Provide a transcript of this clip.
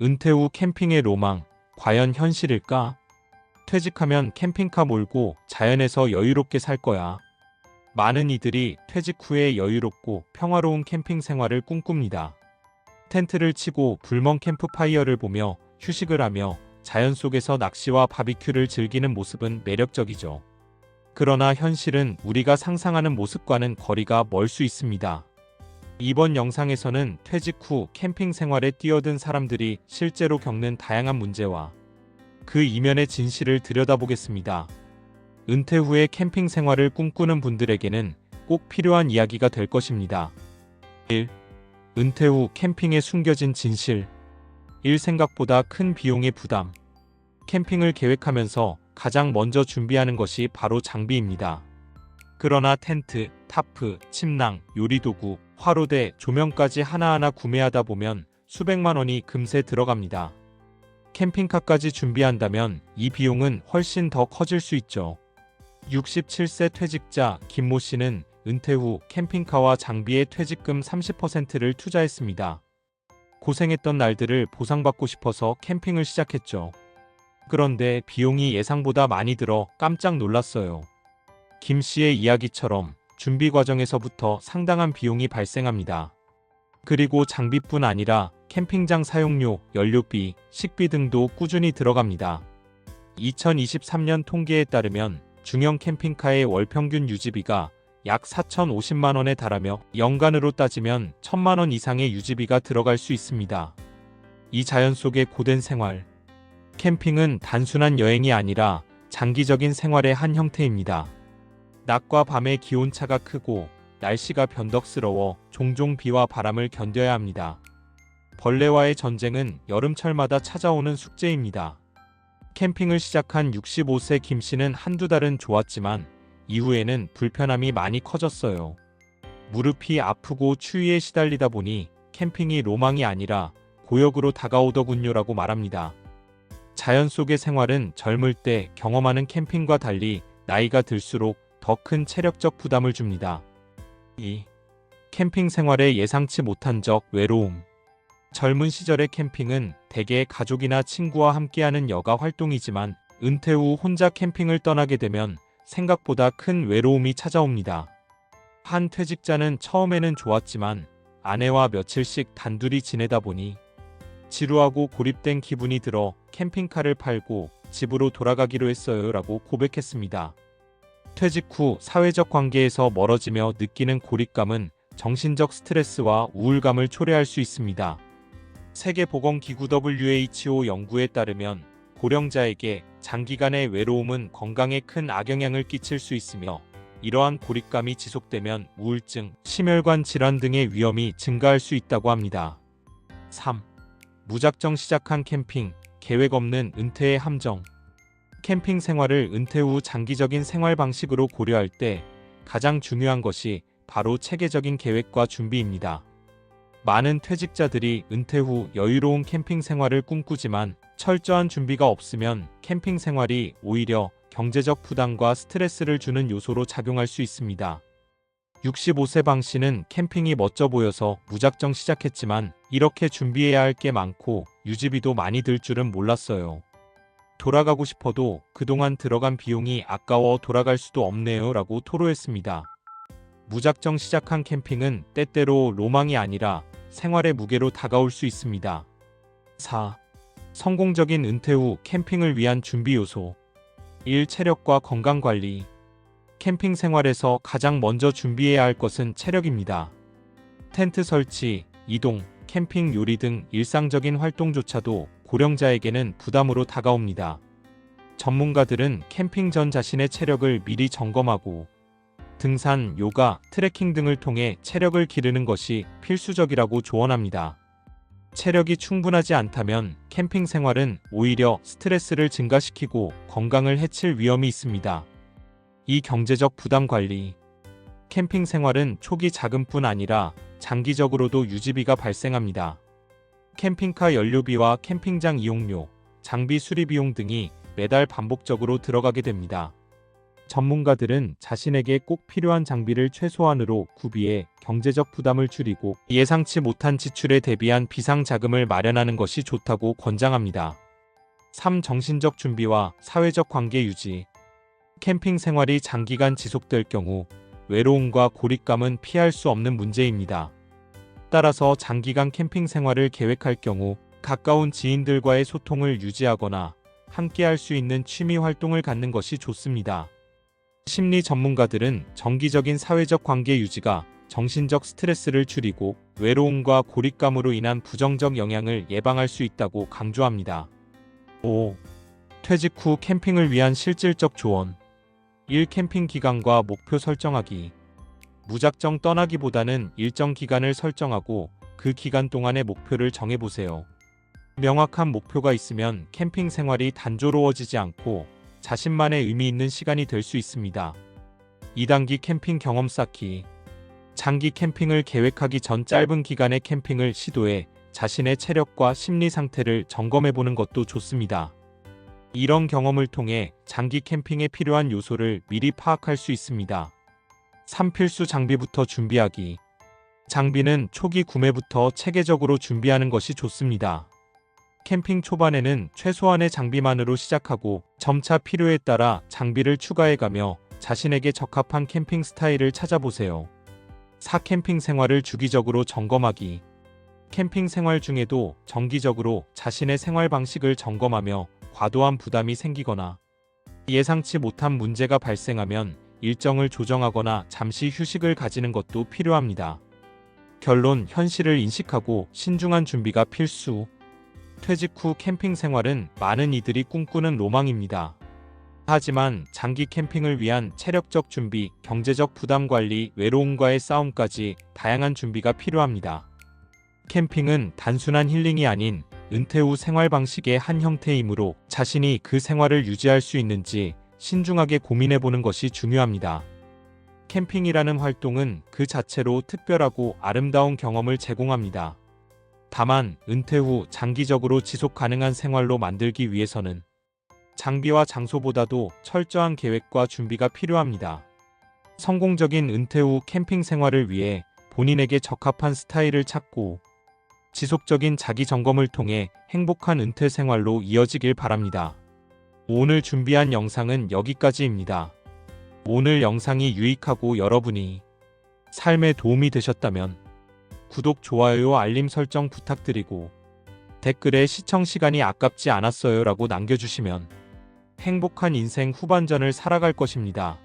은퇴 후 캠핑의 로망, 과연 현실일까? 퇴직하면 캠핑카 몰고 자연에서 여유롭게 살 거야. 많은 이들이 퇴직 후에 여유롭고 평화로운 캠핑 생활을 꿈꿉니다. 텐트를 치고 불멍 캠프파이어를 보며 휴식을 하며 자연 속에서 낚시와 바비큐를 즐기는 모습은 매력적이죠. 그러나 현실은 우리가 상상하는 모습과는 거리가 멀 수 있습니다. 이번 영상에서는 퇴직 후 캠핑 생활에 뛰어든 사람들이 실제로 겪는 다양한 문제와 그 이면의 진실을 들여다보겠습니다. 은퇴 후에 캠핑 생활을 꿈꾸는 분들에게는 꼭 필요한 이야기가 될 것입니다. 1. 은퇴 후 캠핑에 숨겨진 진실. 1. 생각보다 큰 비용의 부담. 캠핑을 계획하면서 가장 먼저 준비하는 것이 바로 장비입니다. 그러나 텐트, 타프, 침낭, 요리도구, 화로대, 조명까지 하나하나 구매하다 보면 수백만 원이 금세 들어갑니다. 캠핑카까지 준비한다면 이 비용은 훨씬 더 커질 수 있죠. 67세 퇴직자 김모 씨는 은퇴 후 캠핑카와 장비에 퇴직금 30%를 투자했습니다. 고생했던 날들을 보상받고 싶어서 캠핑을 시작했죠. 그런데 비용이 예상보다 많이 들어 깜짝 놀랐어요. 김 씨의 이야기처럼 준비 과정에서부터 상당한 비용이 발생합니다. 그리고 장비뿐 아니라 캠핑장 사용료, 연료비, 식비 등도 꾸준히 들어갑니다. 2023년 통계에 따르면 중형 캠핑카의 월 평균 유지비가 약 4,050만 원에 달하며 연간으로 따지면 1,000만 원 이상의 유지비가 들어갈 수 있습니다. 이 자연 속의 고된 생활. 캠핑은 단순한 여행이 아니라 장기적인 생활의 한 형태입니다. 낮과 밤의 기온차가 크고 날씨가 변덕스러워 종종 비와 바람을 견뎌야 합니다. 벌레와의 전쟁은 여름철마다 찾아오는 숙제입니다. 캠핑을 시작한 65세 김 씨는 한두 달은 좋았지만 이후에는 불편함이 많이 커졌어요. 무릎이 아프고 추위에 시달리다 보니 캠핑이 로망이 아니라 고역으로 다가오더군요라고 말합니다. 자연 속의 생활은 젊을 때 경험하는 캠핑과 달리 나이가 들수록 더 큰 체력적 부담을 줍니다. 2. 캠핑 생활에 예상치 못한 적 외로움. 젊은 시절의 캠핑은 대개 가족이나 친구와 함께하는 여가 활동이지만 은퇴 후 혼자 캠핑을 떠나게 되면 생각보다 큰 외로움이 찾아옵니다. 한 퇴직자는 처음에는 좋았지만 아내와 며칠씩 단둘이 지내다 보니 지루하고 고립된 기분이 들어 캠핑카를 팔고 집으로 돌아가기로 했어요 라고 고백했습니다. 퇴직 후 사회적 관계에서 멀어지며 느끼는 고립감은 정신적 스트레스와 우울감을 초래할 수 있습니다. 세계보건기구 WHO 연구에 따르면 고령자에게 장기간의 외로움은 건강에 큰 악영향을 끼칠 수 있으며 이러한 고립감이 지속되면 우울증, 심혈관 질환 등의 위험이 증가할 수 있다고 합니다. 3. 무작정 시작한 캠핑, 계획 없는 은퇴의 함정. 캠핑 생활을 은퇴 후 장기적인 생활 방식으로 고려할 때 가장 중요한 것이 바로 체계적인 계획과 준비입니다. 많은 퇴직자들이 은퇴 후 여유로운 캠핑 생활을 꿈꾸지만 철저한 준비가 없으면 캠핑 생활이 오히려 경제적 부담과 스트레스를 주는 요소로 작용할 수 있습니다. 65세 방 씨는 캠핑이 멋져 보여서 무작정 시작했지만 이렇게 준비해야 할 게 많고 유지비도 많이 들 줄은 몰랐어요. 돌아가고 싶어도 그동안 들어간 비용이 아까워 돌아갈 수도 없네요 라고 토로했습니다. 무작정 시작한 캠핑은 때때로 로망이 아니라 생활의 무게로 다가올 수 있습니다. 4. 성공적인 은퇴 후 캠핑을 위한 준비 요소. 1. 체력과 건강관리. 캠핑 생활에서 가장 먼저 준비해야 할 것은 체력입니다. 텐트 설치, 이동, 캠핑 요리 등 일상적인 활동조차도 고령자에게는 부담으로 다가옵니다. 전문가들은 캠핑 전 자신의 체력을 미리 점검하고 등산, 요가, 트레킹 등을 통해 체력을 기르는 것이 필수적이라고 조언합니다. 체력이 충분하지 않다면 캠핑 생활은 오히려 스트레스를 증가시키고 건강을 해칠 위험이 있습니다. 이 경제적 부담 관리. 캠핑 생활은 초기 자금뿐 아니라 장기적으로도 유지비가 발생합니다. 캠핑카 연료비와 캠핑장 이용료, 장비 수리 비용 등이 매달 반복적으로 들어가게 됩니다. 전문가들은 자신에게 꼭 필요한 장비를 최소한으로 구비해 경제적 부담을 줄이고 예상치 못한 지출에 대비한 비상 자금을 마련하는 것이 좋다고 권장합니다. 3. 정신적 준비와 사회적 관계 유지. 캠핑 생활이 장기간 지속될 경우 외로움과 고립감은 피할 수 없는 문제입니다. 따라서 장기간 캠핑 생활을 계획할 경우 가까운 지인들과의 소통을 유지하거나 함께 할 수 있는 취미 활동을 갖는 것이 좋습니다. 심리 전문가들은 정기적인 사회적 관계 유지가 정신적 스트레스를 줄이고 외로움과 고립감으로 인한 부정적 영향을 예방할 수 있다고 강조합니다. 5. 퇴직 후 캠핑을 위한 실질적 조언. 1. 캠핑 기간과 목표 설정하기. 무작정 떠나기보다는 일정 기간을 설정하고 그 기간 동안의 목표를 정해보세요. 명확한 목표가 있으면 캠핑 생활이 단조로워지지 않고 자신만의 의미 있는 시간이 될 수 있습니다. 2단계 캠핑 경험 쌓기. 장기 캠핑을 계획하기 전 짧은 기간의 캠핑을 시도해 자신의 체력과 심리 상태를 점검해보는 것도 좋습니다. 이런 경험을 통해 장기 캠핑에 필요한 요소를 미리 파악할 수 있습니다. 3. 필수 장비부터 준비하기. 장비는 초기 구매부터 체계적으로 준비하는 것이 좋습니다. 캠핑 초반에는 최소한의 장비만으로 시작하고 점차 필요에 따라 장비를 추가해가며 자신에게 적합한 캠핑 스타일을 찾아보세요. 4. 캠핑 생활을 주기적으로 점검하기. 캠핑 생활 중에도 정기적으로 자신의 생활 방식을 점검하며 과도한 부담이 생기거나 예상치 못한 문제가 발생하면 일정을 조정하거나 잠시 휴식을 가지는 것도 필요합니다. 결론, 현실을 인식하고 신중한 준비가 필수. 퇴직 후 캠핑 생활은 많은 이들이 꿈꾸는 로망입니다. 하지만 장기 캠핑을 위한 체력적 준비, 경제적 부담 관리, 외로움과의 싸움까지 다양한 준비가 필요합니다. 캠핑은 단순한 힐링이 아닌 은퇴 후 생활 방식의 한 형태이므로 자신이 그 생활을 유지할 수 있는지 신중하게 고민해보는 것이 중요합니다. 캠핑이라는 활동은 그 자체로 특별하고 아름다운 경험을 제공합니다. 다만 은퇴 후 장기적으로 지속 가능한 생활로 만들기 위해서는 장비와 장소보다도 철저한 계획과 준비가 필요합니다. 성공적인 은퇴 후 캠핑 생활을 위해 본인에게 적합한 스타일을 찾고 지속적인 자기 점검을 통해 행복한 은퇴 생활로 이어지길 바랍니다. 오늘 준비한 영상은 여기까지입니다. 오늘 영상이 유익하고 여러분이 삶에 도움이 되셨다면 구독, 좋아요, 알림 설정 부탁드리고 댓글에 시청 시간이 아깝지 않았어요 라고 남겨주시면 행복한 인생 후반전을 살아갈 것입니다.